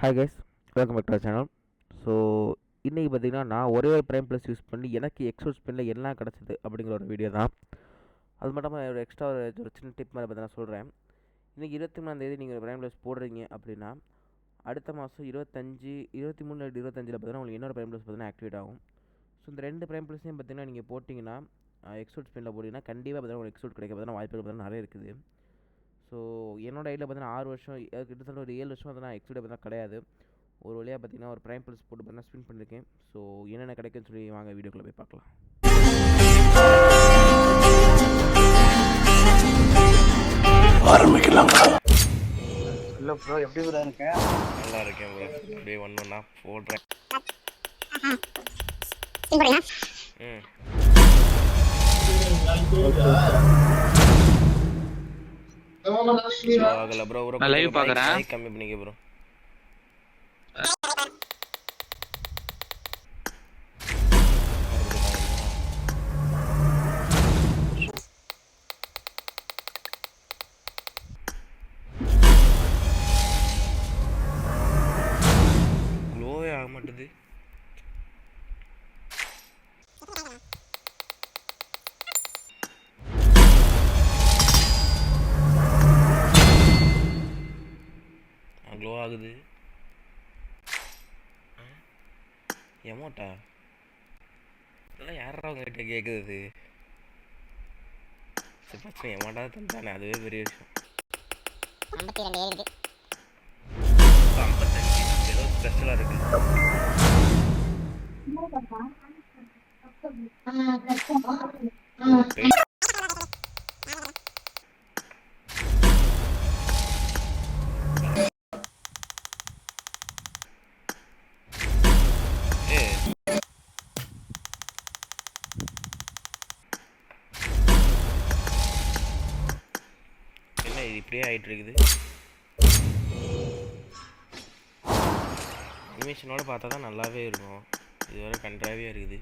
Hi guys, welcome back to our channel. So இன்றைக்கி பார்த்தீங்கன்னா நான் ஒரே ஒரு ப்ரைம் ப்ளஸ் யூஸ் பண்ணி எனக்கு எக்ஸோட் ஸ்பின்னில் எல்லாம் கிடச்சிது அப்படிங்கிற ஒரு வீடியோ தான். அது மட்டும் இல்லாமல் ஒரு எக்ஸ்ட்ரா ஒரு சின்ன டிப் மாதிரி பார்த்தீங்கன்னா சொல்கிறேன். இன்றைக்கி 23ஆம் நீங்கள் ஒரு ப்ரைம் ப்ளஸ் போடுறீங்க அப்படின்னா அடுத்த மாதம் 23 25 பார்த்தீங்கன்னா உங்களுக்கு இன்னொரு ப்ரைம் ப்ளஸ் பார்த்தீங்கன்னா ஆக்டிவேட் ஆகும். ஸோ இந்த ரெண்டு ப்ரைம் ப்ளஸையும் பார்த்தீங்கன்னா நீங்கள் போட்டிங்கன்னா எக்ஸோட் ஸ்பின்னில் போட்டிங்கன்னா கண்டிப்பாக பார்த்தீங்கன்னா ஒரு எக்ஸோட் கிடைக்க பார்த்தீங்கன்னா வாய்ப்புகள் பார்த்தீங்கன்னா நிறைய இருக்குது. ஸோ என்னோட ஐடியில் பார்த்தீங்கன்னா 6 வருஷம் கிட்டத்தட்ட ஒரு 7 வருஷம் பார்த்தீங்கன்னா எக்ஸோட் பார்த்தீங்கன்னா கிடையாது. ஒரு வழியாக பார்த்தீங்கன்னா ஒரு ப்ரைம் ப்ளஸ் போட்டு பார்த்தீங்கன்னா ஸ்பின் பண்ணியிருக்கேன். ஸோ என்னென்ன கிடைக்குன்னு சொல்லி வாங்க வீடியோக்குள்ளே போய் பார்க்கலாம். ஆரம்பிக்கலாம். ஹலோ ப்ரோ, எப்படி ப்ரோ இருக்க? நல்லா இருக்கேன் ப்ரோ. அப்படியே ஒன்றா போடுறேன். ஆகல ப்ரோ. நான் லைவ் பார்க்கறேன். கம்மி பண்ணிக்க ப்ரோ. க்ளோவே ஆக மாட்டுது. க்ளோ ஆகுது. எமோட்டா இதெல்லாம் யாரா உங்ககிட்ட கேட்குது? சரி, எமோட்டா தந்தானே, அதுவே பெரிய விஷயம். 55 ஏதோ ஸ்பெஷலாக இருக்கு. என்ன இது இப்படியே ஆகிட்டு இருக்குது? அனிமேஷனோட பார்த்தா தான் நல்லாவே இருக்கும். இதுவரை கன்றாவியாக இருக்குது.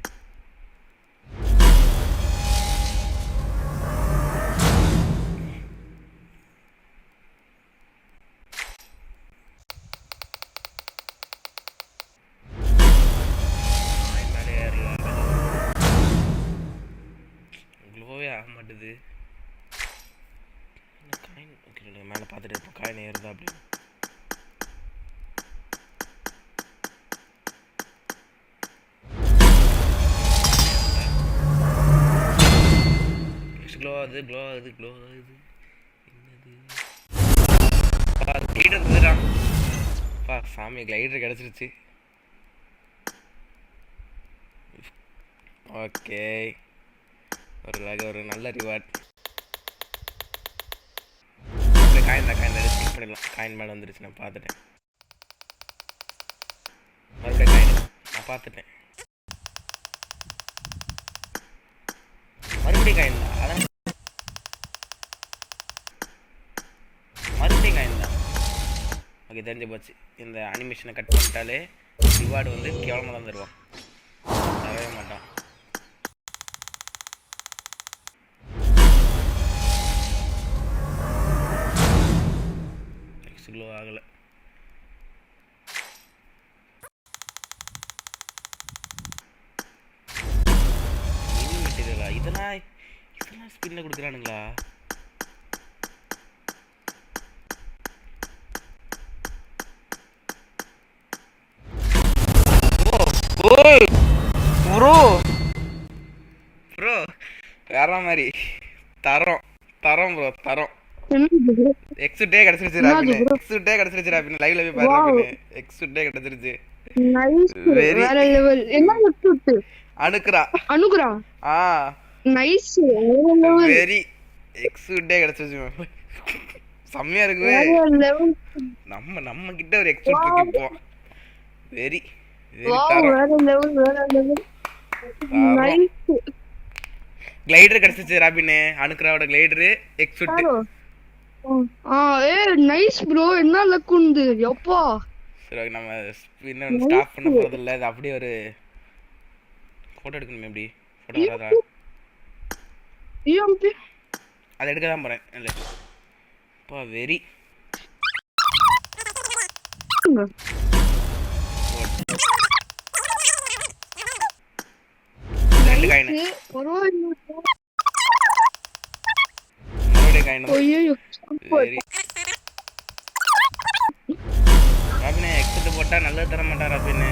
க்ளோவே ஆக மாட்டுது. காயின் ஓகே, மேலே பார்த்துட்டு இருப்போம் காயின் ஏறுதா அப்படின்னு. க்ளோ ஆகுது. என்னது கிளைடர் வந்துட்டான். சாமி, கிளைடர் கிடச்சிருச்சு. ஓகே, ஒரு நல்ல ரிவார்ட். காயின் ஸ்கிப் பண்ணிடலாம். காயின் மேலே வந்துருச்சு, நான் பார்த்துட்டேன். மறுபடியும் காயின் நான் பார்த்துட்டேன். மறுபடியும் காயின் தான். அதான் மறுபடியும் காயின் தான். ஓகே, தெரிஞ்சு போச்சு. இந்த அனிமேஷனை கட் பண்ணிட்டாலே ரிவார்டு வந்து கேவலமாக தான் தருவான், தரவே மாட்டான். க்ளோ ஆகலை. மினி மெட்டீரியலா? இதெல்லாம் ஸ்பின்ல கொடுக்குறானுங்களா? ப்ரோ வேற மாதிரி தரோம் ப்ரோ, தரோம். எக்ஸுட்டே கிடைச்சிருச்சு ராபின். லைவ்ல போய் பாரு ராபின். எக்ஸுட்டே கிடைச்சிருச்சு. நைஸ், வேற லெவல். என்ன எக்ஸுட்? அனுகுரா. நைஸ், வேற லெவல். வெரி எக்ஸுட்டே கிடைச்சிருச்சு. செம்மையா இருக்கு. வேற லெவல். நம்ம கிட்ட ஒரு எக்ஸுட் இருக்கு இப்போ. வெரி வாவ், வேற லெவல். நைஸ். கிளைடர் கிடைச்சிருச்சு ராபின். அனுகுராவோட கிளைடர் எக்ஸுட். நைஸ் ப்ரோ, என்ன லக் உண்டு எப்பா. சரி, நம்ம இன்னும் ஸ்டாப் பண்ண போறது இல்ல. இது அப்படியே ஒரு போட்டோ எடுக்கணும். எப்படி போட்டோ வராதா? அதை எடுக்க தான் போறேன். இல்ல அப்பா, வெரி ரெண்டு காயின் பரவாயில்லை. மறுபடியும் காயின் ஐயோ சரி ராபினே எக்ஸிட் போட்டா நல்லது தர மாட்டா ராபினே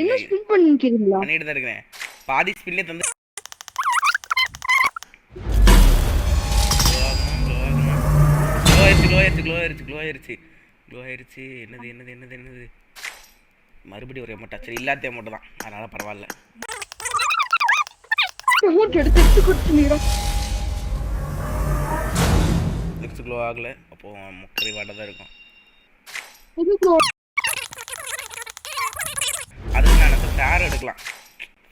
என்ன ஸ்பின் பண்ணிக்கிறீங்களா? பண்ணிட்டு தான் இருக்கிறேன் பாதி ஸ்பின்லேயே தந்து க்ளோ ஆயிருச்சு என்னது மறுபடியும் ஒரே அமௌண்ட் சரி இல்லாத அமௌண்ட் தான் அதனால பரவாயில்ல அமௌண்ட் எடுத்து கொடுத்துறீங்க. நெக்ஸ்ட் க்ளோ ஆகல அப்போ முக்கரை வாட்டை தான் இருக்கும் அதுக்கு நான் எனக்கு ஃபேர் எடுக்கலாம்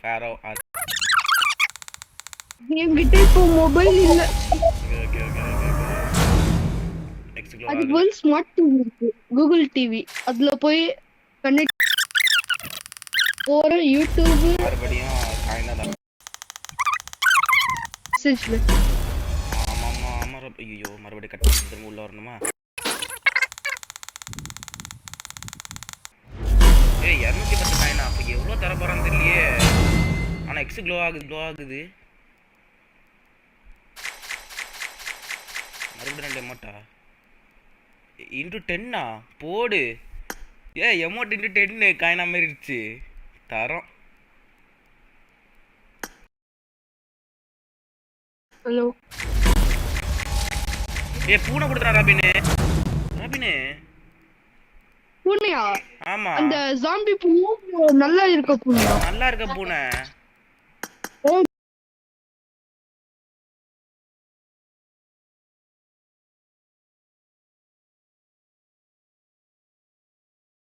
ஃபேரோ அது என்கிட்ட இப்போ மொபைல் இல்ல. ஓகே நெக்ஸ்ட் க்ளோ அதுக்கு ஒரு ஸ்மார்ட் டிவி இருக்கு, கூகுள் டிவி. அதுல போய் கனெக்ட் போற யூடியூப் மறுபடியும் காயினா தான் மெசேஜ்ல. ஆமா ஐயோ மறுபடியும் கட் பண்ணி திரும்ப உள்ள வரணுமா ஏய் 210 காயினா அப்ப எவ்வளவு தர போறான்னு தெரியலையே ஆனா எக்ஸ் க்ளோ ஆகுது மறுபடியும் 2 அமௌண்ட்டா இன்டு 10 போடு ஏ அமௌண்ட் இன்டு 10 காயினா மாதிரி இருந்துச்சு தரோம் ஹலோ ஏ பூனை கொடுத்துறான் ராபினே பூனையா? ஆமா அந்த ஜாம்பி பூனை நல்லா இருக்க பூனையா? நல்லா இருக்க பூனை